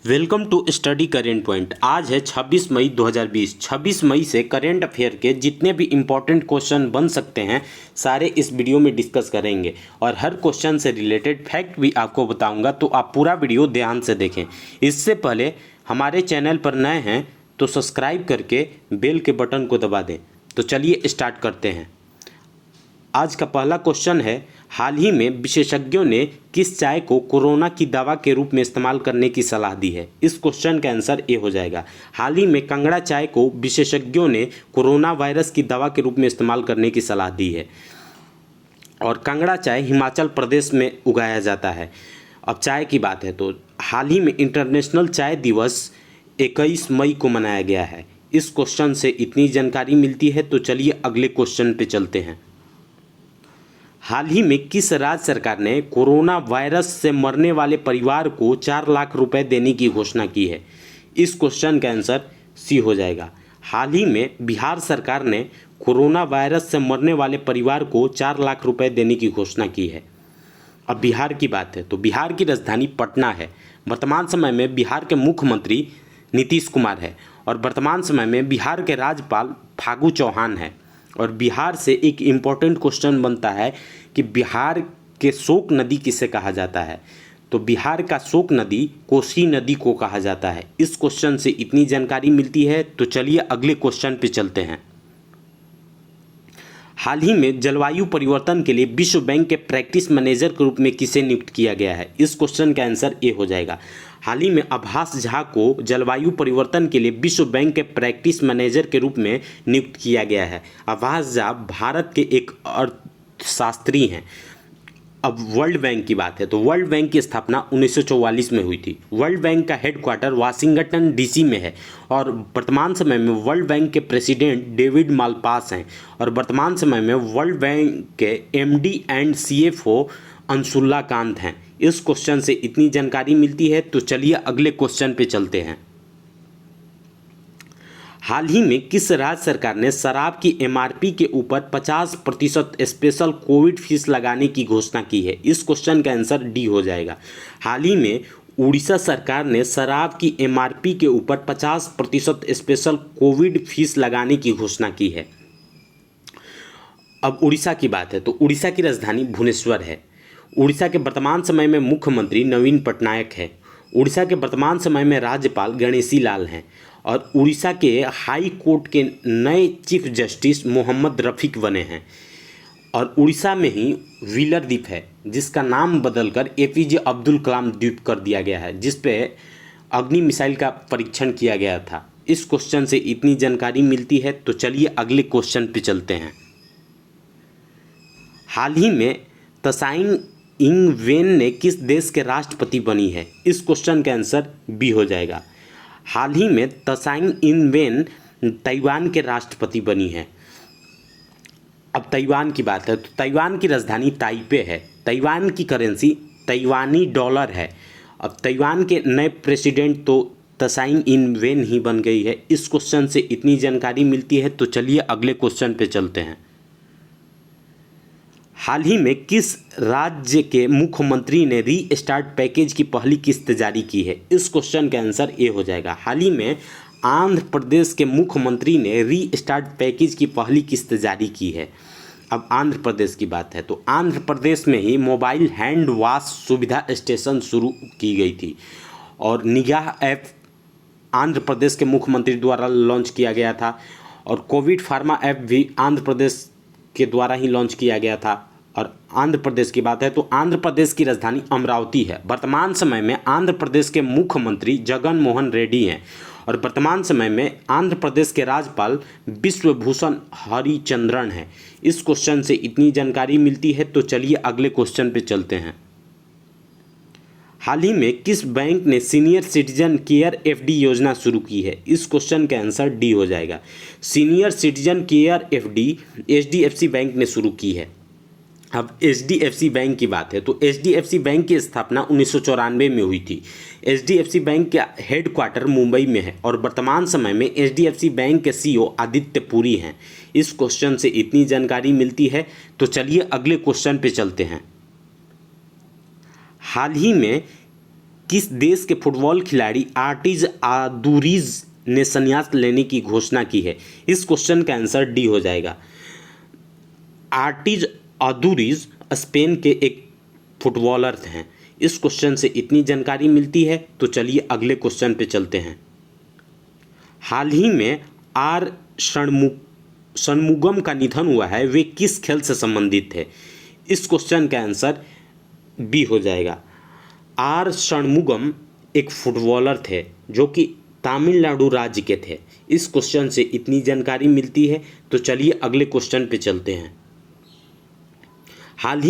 Welcome to study current point. आज है 26 मई 2020। 26 मई से करेंट अफेयर के जितने भी इम्पोर्टेंट क्वेश्चन बन सकते हैं सारे इस वीडियो में डिस्कस करेंगे और हर क्वेश्चन से रिलेटेड फैक्ट भी आपको बताऊंगा, तो आप पूरा वीडियो ध्यान से देखें। इससे पहले हमारे चैनल पर नए हैं तो सब्सक्राइब करके बेल के बटन को दबा दें। तो चलिए स्टार्ट करते हैं। आज का पहला क्वेश्चन है, हाल ही में विशेषज्ञों ने किस चाय को कोरोना की दवा के रूप में इस्तेमाल करने की सलाह दी है। इस क्वेश्चन का आंसर ए हो जाएगा। हाल ही में कांगड़ा चाय को विशेषज्ञों ने कोरोना वायरस की दवा के रूप में इस्तेमाल करने की सलाह दी है। और कांगड़ा चाय हिमाचल प्रदेश में उगाया जाता है। अब चाय की बात है तो हाल ही में इंटरनेशनल चाय दिवस 21 मई को मनाया गया है। इस क्वेश्चन से इतनी जानकारी मिलती है। तो चलिए अगले क्वेश्चन पे चलते हैं। हाल ही में किस राज्य सरकार ने कोरोना वायरस से मरने वाले परिवार को 4 लाख रुपए देने की घोषणा की है। इस क्वेश्चन का आंसर सी हो जाएगा। हाल ही में बिहार सरकार ने कोरोना वायरस से मरने वाले परिवार को 4 लाख रुपए देने की घोषणा की है। अब बिहार की बात है तो बिहार की राजधानी पटना है। वर्तमान समय में बिहार के मुख्यमंत्री नीतीश कुमार है और वर्तमान समय में बिहार के राज्यपाल फागू चौहान है। और बिहार से एक इम्पॉर्टेंट क्वेश्चन बनता है कि बिहार के शोक नदी किसे कहा जाता है। तो बिहार का शोक नदी कोसी नदी को कहा जाता है। इस क्वेश्चन से इतनी जानकारी मिलती है। तो चलिए अगले क्वेश्चन पे चलते हैं। हाल ही में जलवायु परिवर्तन के लिए विश्व बैंक के प्रैक्टिस मैनेजर के रूप में किसे नियुक्त किया गया है। इस क्वेश्चन का आंसर ए हो जाएगा। हाल ही में आभास झा को जलवायु परिवर्तन के लिए विश्व बैंक के प्रैक्टिस मैनेजर के रूप में नियुक्त किया गया है। आभास झा भारत के एक अर्थशास्त्री हैं। अब वर्ल्ड बैंक की बात है तो वर्ल्ड बैंक की स्थापना 1944 में हुई थी। वर्ल्ड बैंक का हेडक्वार्टर वाशिंगटन डीसी में है और वर्तमान समय में वर्ल्ड बैंक के प्रेसिडेंट डेविड मालपास हैं। और वर्तमान समय में वर्ल्ड बैंक के एमडी एंड सीएफओ अंशुल्ला कांत हैं। इस क्वेश्चन से इतनी जानकारी मिलती है। तो चलिए अगले क्वेश्चन पे चलते हैं। हाल ही में किस राज्य सरकार ने शराब की एमआरपी के ऊपर 50% स्पेशल कोविड फीस लगाने की घोषणा की है। इस क्वेश्चन का आंसर डी हो जाएगा। हाल ही में उड़ीसा सरकार ने शराब की एमआरपी के ऊपर 50% स्पेशल कोविड फीस लगाने की घोषणा की है। अब उड़ीसा की बात है तो उड़ीसा की राजधानी भुवनेश्वर है। उड़ीसा के वर्तमान समय में मुख्यमंत्री नवीन पटनायक है। उड़ीसा के वर्तमान समय में राज्यपाल गणेशी लाल हैं। और उड़ीसा के हाई कोर्ट के नए चीफ जस्टिस मोहम्मद रफ़ीक बने हैं। और उड़ीसा में ही व्हीलर द्वीप है जिसका नाम बदलकर एपीजे अब्दुल कलाम द्वीप कर दिया गया है, जिस पे अग्नि मिसाइल का परीक्षण किया गया था। इस क्वेश्चन से इतनी जानकारी मिलती है। तो चलिए अगले क्वेश्चन पे चलते हैं। हाल ही में तसाइन इंग वेन ने किस देश के राष्ट्रपति बनी है। इस क्वेश्चन का आंसर बी हो जाएगा। हाल ही में तसाइन इंग वेन ताइवान के राष्ट्रपति बनी है। अब ताइवान की बात है तो ताइवान की राजधानी ताइपे है। ताइवान की करेंसी ताइवानी डॉलर है। अब ताइवान के नए प्रेसिडेंट तो तसाइन इंग वेन ही बन गई है। इस क्वेश्चन से इतनी जानकारी मिलती है। तो चलिए अगले क्वेश्चन पे चलते हैं। हाल ही में किस राज्य के मुख्यमंत्री ने री स्टार्ट पैकेज की पहली किस्त जारी की है। इस क्वेश्चन का आंसर ए हो जाएगा। हाल ही में आंध्र प्रदेश के मुख्यमंत्री ने री स्टार्ट पैकेज की पहली किस्त जारी की है। अब आंध्र प्रदेश की बात है तो आंध्र प्रदेश में ही मोबाइल हैंड वॉश सुविधा स्टेशन शुरू की गई थी। और निगाह ऐप आंध्र प्रदेश के मुख्यमंत्री द्वारा लॉन्च किया गया था। और कोविड फार्मा ऐप भी आंध्र प्रदेश के द्वारा ही लॉन्च किया गया था। और आंध्र प्रदेश की बात है तो आंध्र प्रदेश की राजधानी अमरावती है। वर्तमान समय में आंध्र प्रदेश के मुख्यमंत्री जगन मोहन रेड्डी हैं। और वर्तमान समय में आंध्र प्रदेश के राज्यपाल विश्वभूषण हरिचंद्रन हैं। इस क्वेश्चन से इतनी जानकारी मिलती है। तो चलिए अगले क्वेश्चन पे चलते हैं। हाल ही में किस बैंक ने सीनियर सिटीजन केयर एफडी योजना शुरू की है। इस क्वेश्चन का आंसर डी हो जाएगा। Senior citizen care FD HDFC bank ने शुरू की है। अब एचडीएफसी बैंक की बात है तो एचडीएफसी बैंक की स्थापना 1994 में हुई थी। एचडीएफसी बैंक का हेडक्वार्टर मुंबई में है। और वर्तमान समय में एचडीएफसी बैंक के सीईओ आदित्य पुरी हैं। इस क्वेश्चन से इतनी जानकारी मिलती है। तो चलिए अगले क्वेश्चन पे चलते हैं। हाल ही में किस देश के फुटबॉल खिलाड़ी आर्टिज आदुरीज ने संन्यास लेने की घोषणा की है? इस क्वेश्चन का आंसर डी हो जाएगा। आर्टिज आदुरीज स्पेन के एक फुटबॉलर हैं। इस क्वेश्चन से इतनी जानकारी मिलती है। तो चलिए अगले क्वेश्चन पे चलते हैं। हाल ही में आर षणमुगम का निधन हुआ है, वे किस खेल से संबंधित थे? इस क्वेश्चन का आंसर बी हो जाएगा। आर षणमुगम एक फुटबॉलर थे जो कि तमिलनाडु राज्य के थे। इस क्वेश्चन से इतनी जानकारी मिलती है। तो चलिए अगले क्वेश्चन पे चलते हैं। हाल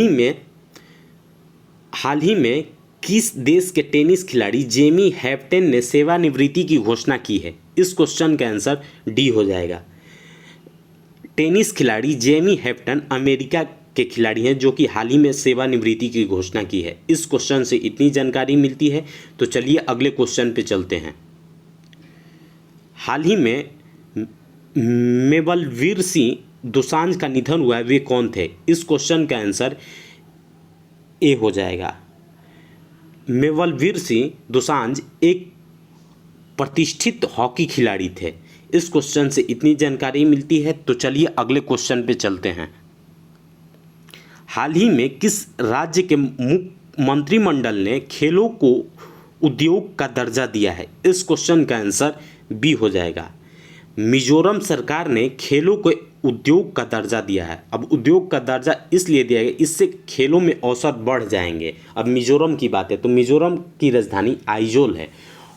ही में किस देश के टेनिस खिलाड़ी जेमी हैप्टेन ने सेवानिवृत्ति की घोषणा की है? इस क्वेश्चन का आंसर डी हो जाएगा। टेनिस खिलाड़ी जेमी हैप्टन अमेरिका के खिलाड़ी हैं जो कि हाल ही में सेवानिवृत्ति की घोषणा की है। इस क्वेश्चन से इतनी जानकारी मिलती है। तो चलिए अगले क्वेश्चन पे चलते हैं। हाल ही में मेवलवीर सिंह दोसांझ का निधन हुआ है, वे कौन थे? इस क्वेश्चन का आंसर ए हो जाएगा। मेवलवीर सिंह दोसांझ एक प्रतिष्ठित हॉकी खिलाड़ी थे। इस क्वेश्चन से इतनी जानकारी मिलती है। तो चलिए अगले क्वेश्चन पे चलते हैं। हाल ही में किस राज्य के मंत्रिमंडल ने खेलों को उद्योग का दर्जा दिया है? इस क्वेश्चन का आंसर बी हो जाएगा। मिजोरम सरकार ने खेलों को उद्योग का दर्जा दिया है। अब उद्योग का दर्जा इसलिए दिया गया, इससे खेलों में अवसर बढ़ जाएंगे। अब मिजोरम की बात है तो मिजोरम की राजधानी आइजोल है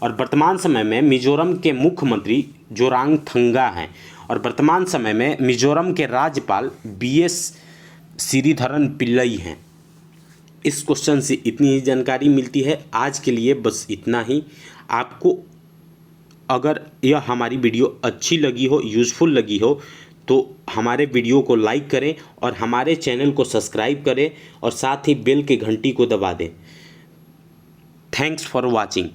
और वर्तमान समय में मिजोरम के मुख्यमंत्री जोरामथंगा हैं और वर्तमान समय में मिजोरम के राज्यपाल BS श्रीधरन पिल्लई हैं। इस क्वेश्चन से इतनी ही जानकारी मिलती है। आज के लिए बस इतना ही। आपको अगर यह हमारी वीडियो अच्छी लगी हो, यूज़फुल लगी हो, तो हमारे वीडियो को लाइक करें और हमारे चैनल को सब्सक्राइब करें और साथ ही बेल के घंटी को दबा दें। Thanks for watching.